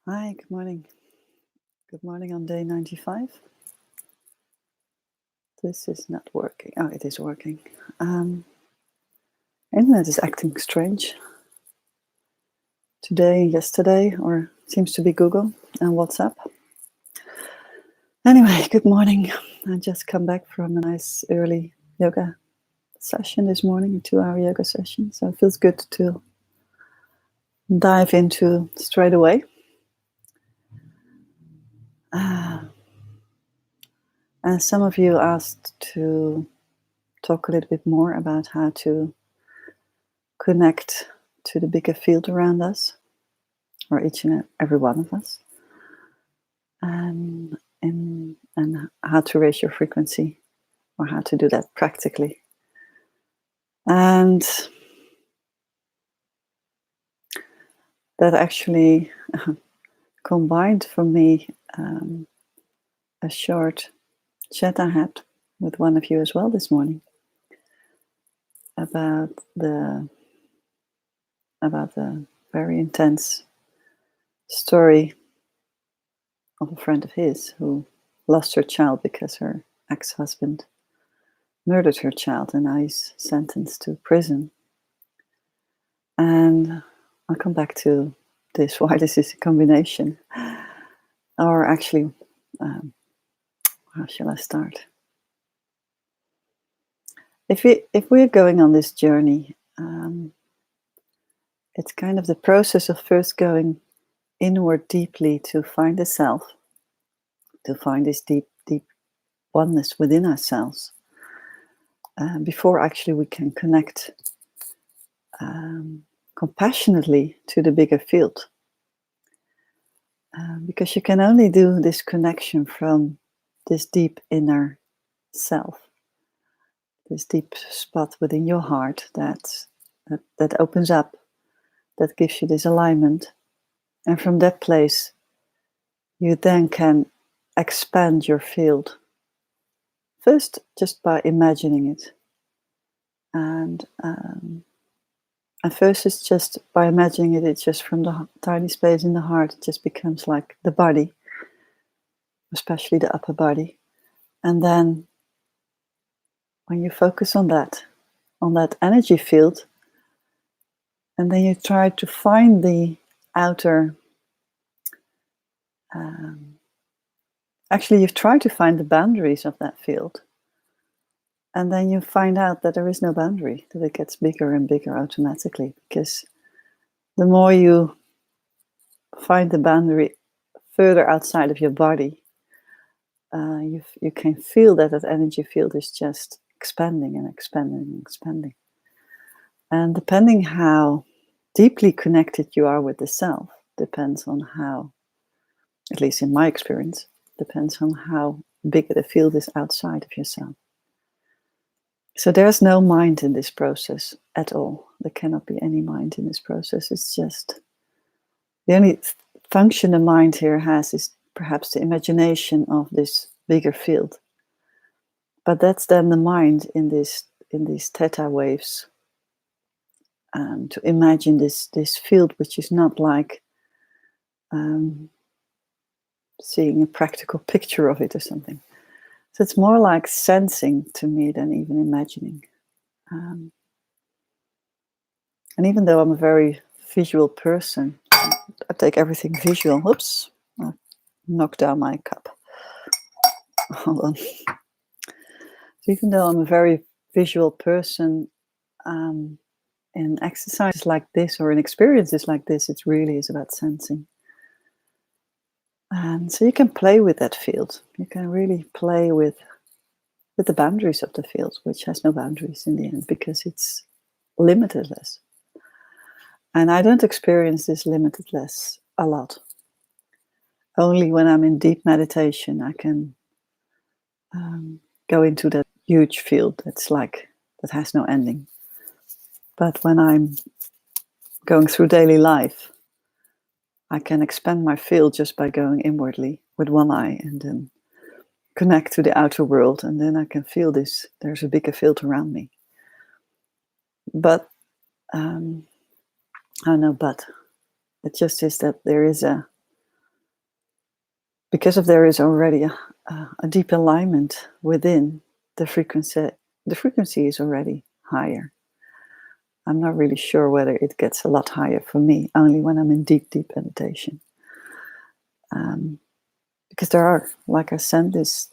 Hi, good morning. Good morning on day 95. This is not working. Oh, it is working. Internet is acting strange today, yesterday, or seems to be Google and WhatsApp. Anyway, good morning. I just come back from a nice early yoga session this morning, a 2-hour yoga session. So it feels good to dive into straight away. And some of you asked to talk a little bit more about how to connect to the bigger field around us, or each and every one of us, and how to raise your frequency, or how to do that practically. And that actually combined for me a short chat I had with one of you as well this morning about the very intense story of a friend of his who lost her child because her ex-husband murdered her child, and now he's sentenced to prison. And I'll come back to this, why this is a combination. Or actually, how shall I start? If we're going on this journey, it's kind of the process of first going inward deeply to find the self, to find this deep oneness within ourselves, before actually we can connect compassionately to the bigger field. Because you can only do this connection from this deep inner self, this deep spot within your heart that opens up, that gives you this alignment. And from that place, you then can expand your field. First, just by imagining it. And at first, it's just by imagining it, it's just from the tiny space in the heart, it just becomes like the body, especially the upper body. And then when you focus on that energy field, and then you try to find the outer, actually you've tried to find the boundaries of that field, and then you find out that there is no boundary, that it gets bigger and bigger automatically, because the more you find the boundary further outside of your body, you can feel that energy field is just expanding and expanding and expanding. And depending how deeply connected you are with the self, depends on how, at least in my experience, depends on how big the field is outside of yourself. So there's no mind in this process at all. There cannot be any mind in this process. It's just the only function the mind here has is perhaps the imagination of this bigger field. But that's then the mind in these theta waves. To imagine this field, which is not like seeing a practical picture of it or something. So it's more like sensing to me than even imagining. And even though I'm a very visual person, I take everything visual. Whoops, I knocked down my cup. Hold on. So even though I'm a very visual person, in exercises like this or in experiences like this, it really is about sensing. And so you can play with that field. You can really play with the boundaries of the field, which has no boundaries in the end, because it's limitless. And I don't experience this limitless a lot. Only when I'm in deep meditation, I can go into that huge field that has no ending. But when I'm going through daily life, I can expand my field just by going inwardly with one eye and then connect to the outer world, and then I can feel this. There's a bigger field around me. But it just is that there is a Because if there is already a deep alignment within the frequency is already higher. I'm not really sure whether it gets a lot higher for me, only when I'm in deep, deep meditation. Because there are, like I said, these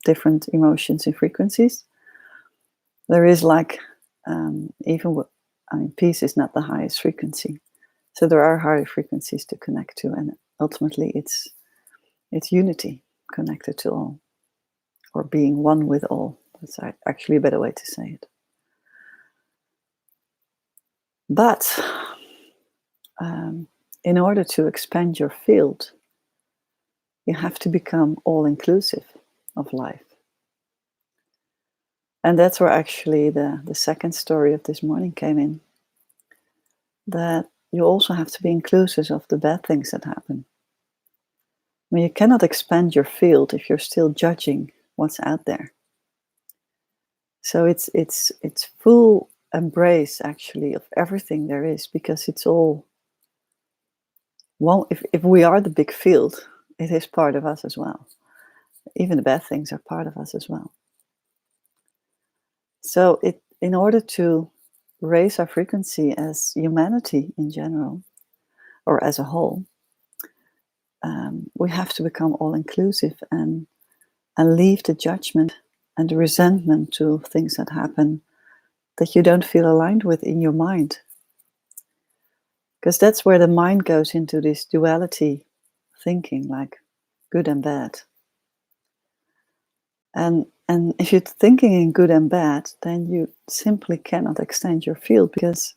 different emotions and frequencies. There is peace is not the highest frequency. So there are higher frequencies to connect to, and ultimately it's unity, connected to all, or being one with all. That's actually a better way to say it. But in order to expand your field, you have to become all-inclusive of life. And that's where actually the second story of this morning came in. That you also have to be inclusive of the bad things that happen. I mean, you cannot expand your field if you're still judging what's out there. So it's full embrace actually of everything there is, because it's all one. If we are the big field, it is part of us as well. Even the bad things are part of us as well. So in order to raise our frequency as humanity in general, or as a whole, we have to become all-inclusive and leave the judgment and the resentment to things that happen that you don't feel aligned with in your mind. Because that's where the mind goes into this duality thinking, like good and bad. And if you're thinking in good and bad, then you simply cannot extend your field, because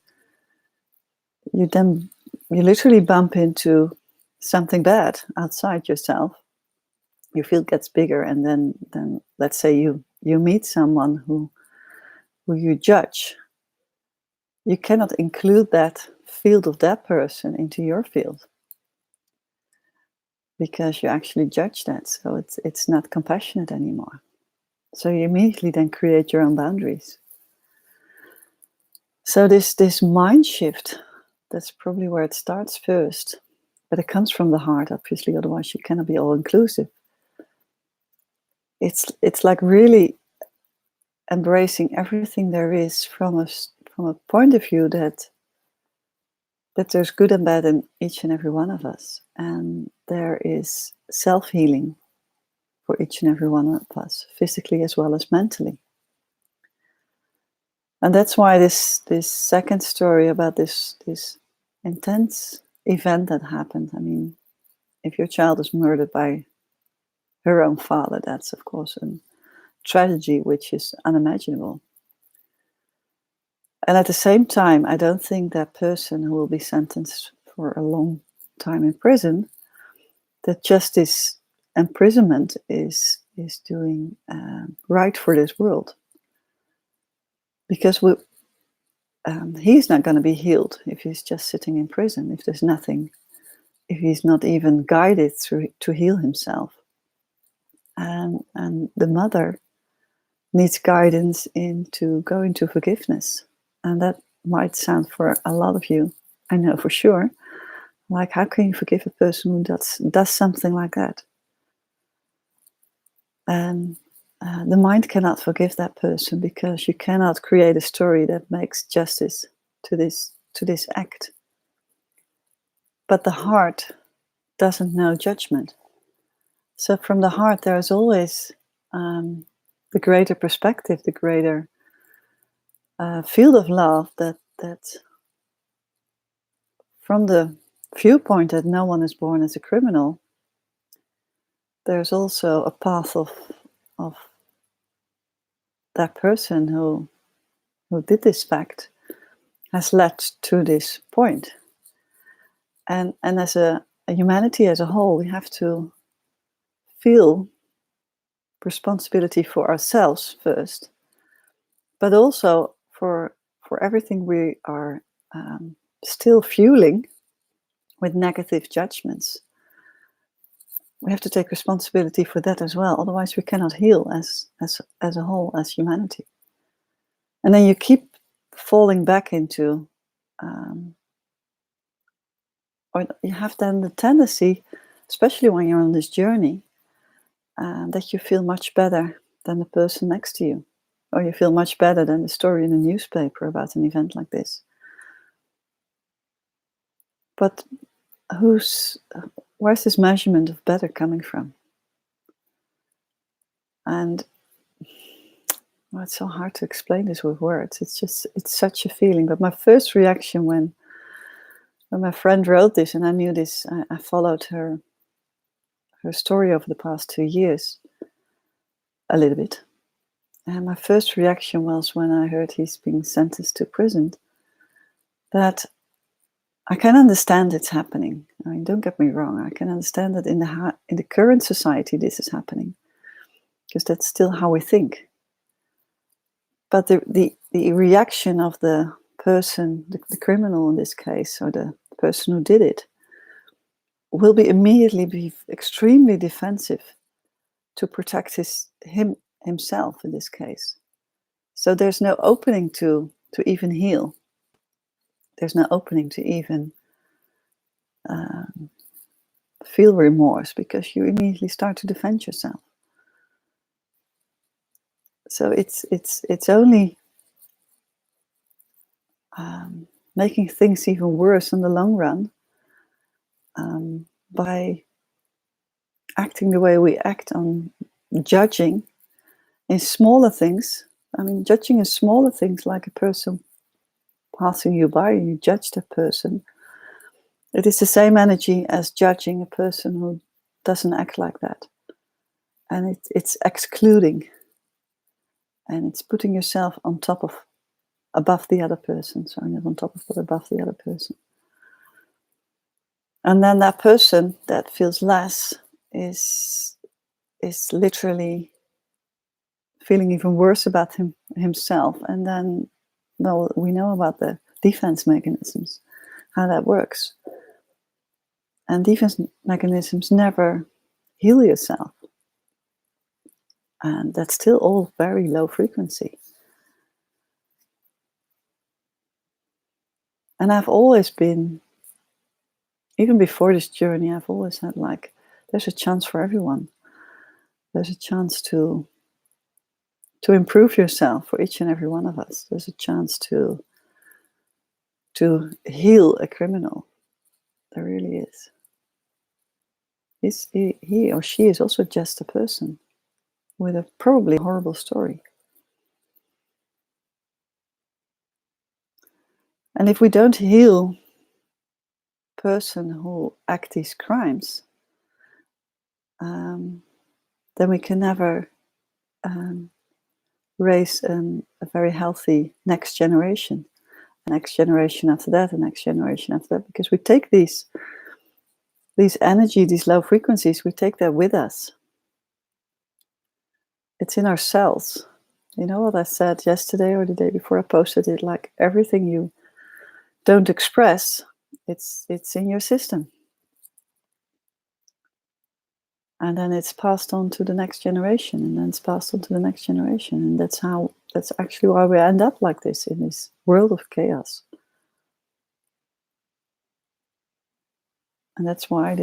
you literally bump into something bad outside yourself. Your field gets bigger, and then let's say you meet someone who you judge. You cannot include that field of that person into your field, because you actually judge that. So it's not compassionate anymore. So you immediately then create your own boundaries. So this mind shift, that's probably where it starts first. But it comes from the heart, obviously, otherwise you cannot be all-inclusive. It's like really embracing everything there is from a point of view that there's good and bad in each and every one of us. And there is self-healing for each and every one of us, physically as well as mentally. And that's why this second story about this intense event that happened. I mean, if your child is murdered by her own father, that's of course a tragedy which is unimaginable. And at the same time, I don't think that person who will be sentenced for a long time in prison, that just this imprisonment is doing right for this world. Because he's not going to be healed if he's just sitting in prison, if there's nothing, if he's not even guided to heal himself. And the mother needs guidance to go into forgiveness. And that might sound for a lot of you, I know for sure, like, how can you forgive a person who does something like that? And the mind cannot forgive that person, because you cannot create a story that makes justice to this act. But the heart doesn't know judgment. So from the heart, there is always the greater perspective, the greater field of love, that from the viewpoint that no one is born as a criminal, there's also a path of that person who did this fact has led to this point. And as a humanity as a whole, we have to feel responsibility for ourselves first, but also for everything we are still fueling with negative judgments. We have to take responsibility for that as well. Otherwise, we cannot heal as a whole, as humanity. And then you keep falling back into, or you have then the tendency especially when you're on this journey, that you feel much better than the person next to you, or you feel much better than the story in the newspaper about an event like this. But where's this measurement of better coming from? And well, it's so hard to explain this with words. It's such a feeling. But my first reaction when my friend wrote this, and I knew this, I followed her story over the past 2 years a little bit. And my first reaction was, when I heard he's being sentenced to prison, that I can understand it's happening. I mean, don't get me wrong. I can understand that in the current society this is happening, because that's still how we think. But the reaction of the person, the criminal in this case, or the person who did it, will immediately be extremely defensive to protect himself in this case. So there's no opening to even heal. There's no opening to even feel remorse, because you immediately start to defend yourself. So it's only making things even worse in the long run by acting the way we act on judging in smaller things. I mean, judging in smaller things, like a person passing you by and you judge that person. It is the same energy as judging a person who doesn't act like that. And it's excluding. And it's putting yourself above the other person. Sorry, not on top of, but above the other person. And then that person that feels less is literally feeling even worse about himself. And then, well, we know about the defense mechanisms, how that works. And defense mechanisms never heal yourself. And that's still all very low frequency. And I've always been, even before this journey, I've always had there's a chance for everyone. There's a chance to improve yourself for each and every one of us. There's a chance to heal a criminal. There really is. He or she is also just a person with a probably horrible story. And if we don't heal the person who acts these crimes, then we can never raise a very healthy next generation, the next generation after that, the next generation after that, because we take these energy, these low frequencies, we take that with us. It's in our cells. You know what I said yesterday or the day before I posted it, like everything you don't express, it's in your system. And then it's passed on to the next generation, and then it's passed on to the next generation. And that's actually why we end up like this, in this world of chaos. And that's why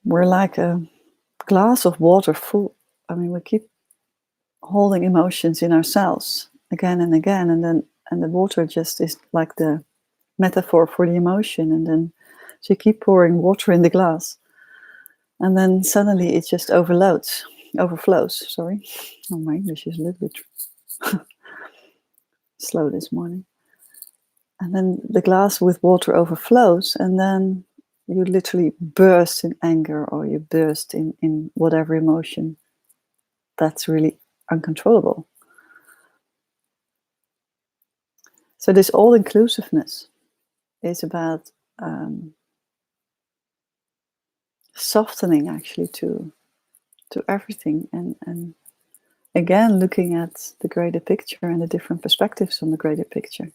we're like a glass of water full. I mean, we keep holding emotions in ourselves again and again, and the water just is like the metaphor for the emotion. And then so you keep pouring water in the glass, and then suddenly it just overflows. Sorry, oh, my English is a little bit slow this morning. And then the glass with water overflows, and then you literally burst in anger, or you burst in whatever emotion that's really uncontrollable. So this all-inclusiveness is about softening actually to everything, and again looking at the greater picture and the different perspectives on the greater picture.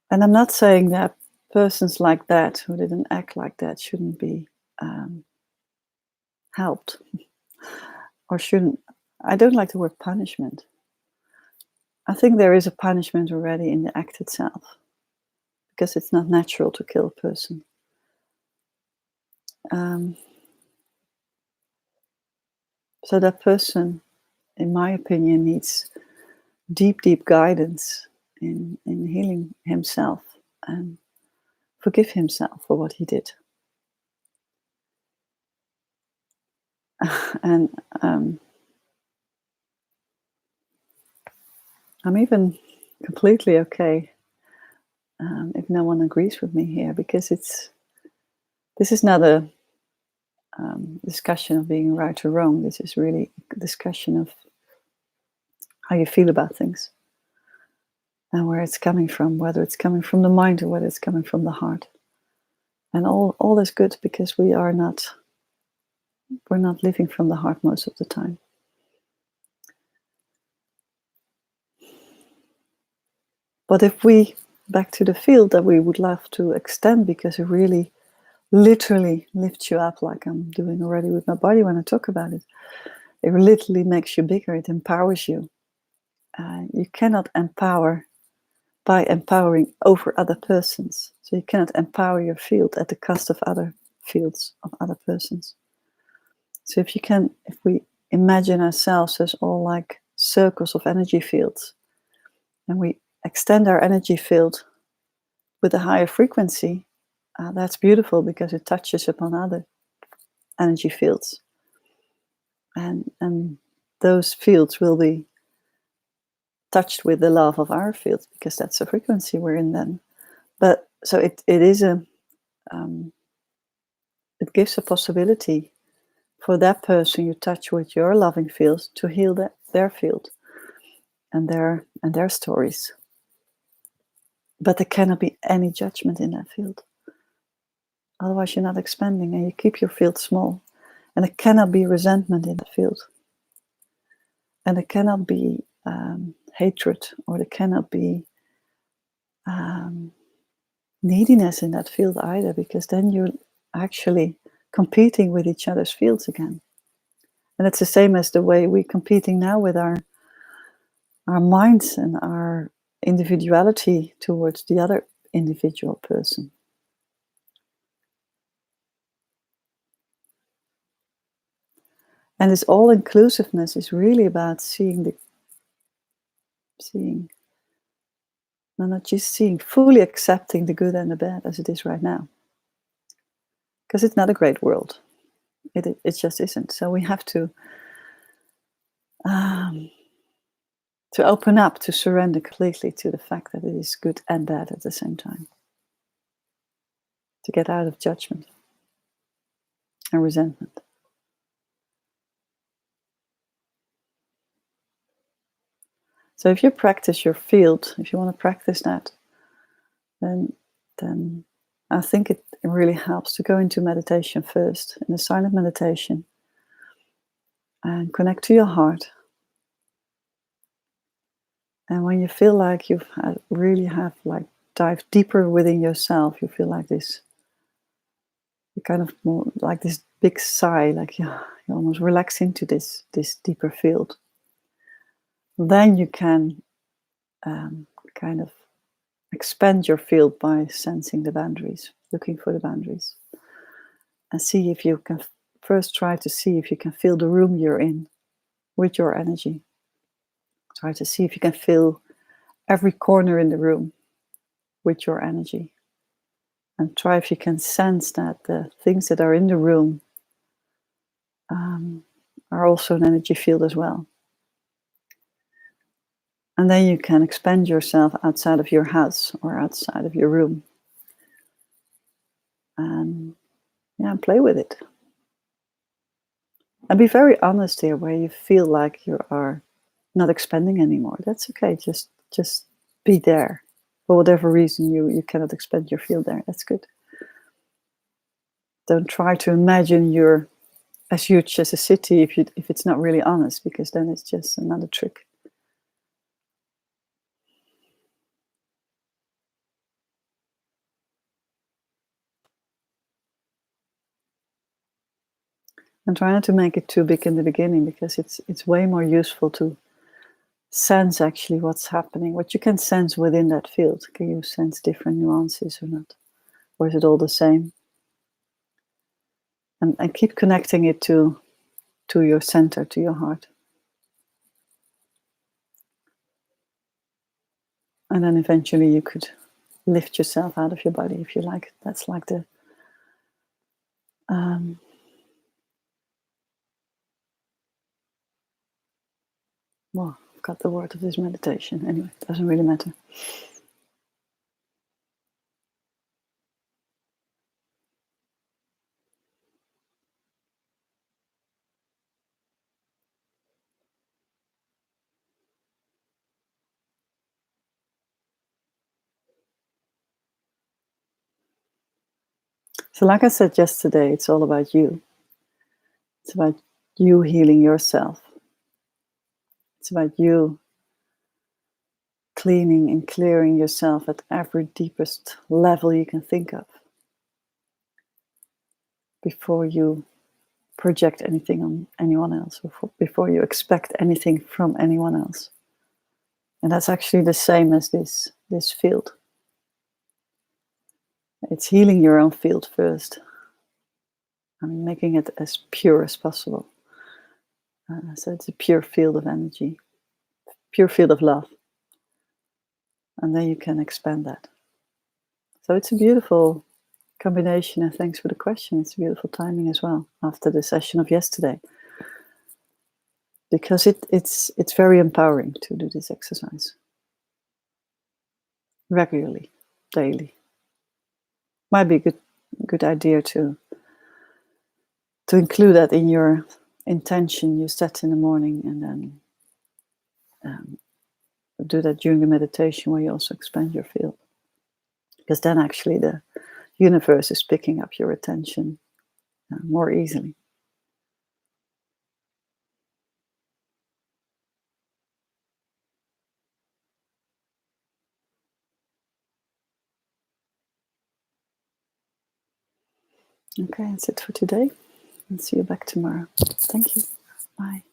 And I'm not saying that persons like that, who didn't act like that, shouldn't be helped, or shouldn't. I don't like the word punishment. I think there is a punishment already in the act itself, because it's not natural to kill a person. So that person, in my opinion, needs deep, deep guidance in healing himself and forgive himself for what he did. And I'm even completely okay if no one agrees with me here, because this is not a discussion of being right or wrong. This is really a discussion of how you feel about things and where it's coming from, whether it's coming from the mind or whether it's coming from the heart. And all is good, because we're not living from the heart most of the time. But if we, back to the field that we would love to extend, because it really literally lifts you up, like I'm doing already with my body when I talk about it. It literally makes you bigger. It empowers you. You cannot empower by empowering over other persons. So you cannot empower your field at the cost of other fields of other persons. So if we imagine ourselves as all like circles of energy fields, and we extend our energy field with a higher frequency, that's beautiful, because it touches upon other energy fields. And those fields will be touched with the love of our fields, because that's the frequency we're in then. But so it is it gives a possibility for that person you touch with your loving fields to heal their field and their stories. But there cannot be any judgment in that field. Otherwise you're not expanding, and you keep your field small. And there cannot be resentment in the field. And there cannot be hatred, or there cannot be neediness in that field either, because then you're actually competing with each other's fields again. And it's the same as the way we're competing now with our minds and our individuality towards the other individual person. And this all-inclusiveness is really about not just seeing, fully accepting the good and the bad as it is right now. Because it's not a great world. It just isn't. So we have to open up, to surrender completely to the fact that it is good and bad at the same time. To get out of judgment and resentment. So if you practice your field, if you want to practice that, then I think it really helps to go into meditation first, in a silent meditation, and connect to your heart. And when you feel like you've dived deeper within yourself, you feel like this, you kind of more like this big sigh, like you almost relax into this deeper field. Then you can kind of expand your field by sensing the boundaries, looking for the boundaries, and see if you can first try to see if you can feel the room you're in with your energy. Try to see if you can feel every corner in the room with your energy, and try if you can sense that the things that are in the room are also an energy field as well. And then you can expand yourself outside of your house or outside of your room. And play with it. And be very honest here where you feel like you are not expanding anymore. That's okay. Just be there. For whatever reason you cannot expand your field there. That's good. Don't try to imagine you're as huge as a city if it's not really honest, because then it's just another trick. And try not to make it too big in the beginning, because it's way more useful to sense actually what's happening, what you can sense within that field. Can you sense different nuances or not? Or is it all the same? And keep connecting it to your center, to your heart. And then eventually you could lift yourself out of your body if you like. That's like the well, I've got the word of this meditation. Anyway, it doesn't really matter. So like I said yesterday, it's all about you. It's about you healing yourself. It's about you cleaning and clearing yourself at every deepest level you can think of before you project anything on anyone else, before you expect anything from anyone else. And that's actually the same as this field. It's healing your own field first and making it as pure as possible. So it's a pure field of energy, pure field of love. And then you can expand that. So it's a beautiful combination, and thanks for the question. It's beautiful timing as well after the session of yesterday, because it's very empowering to do this exercise regularly, daily. Might be a good idea to include that in your intention you set in the morning, and then do that during the meditation where you also expand your field, because then actually the universe is picking up your attention more easily. Okay, that's it for today. And see you back tomorrow. Thank you. Bye.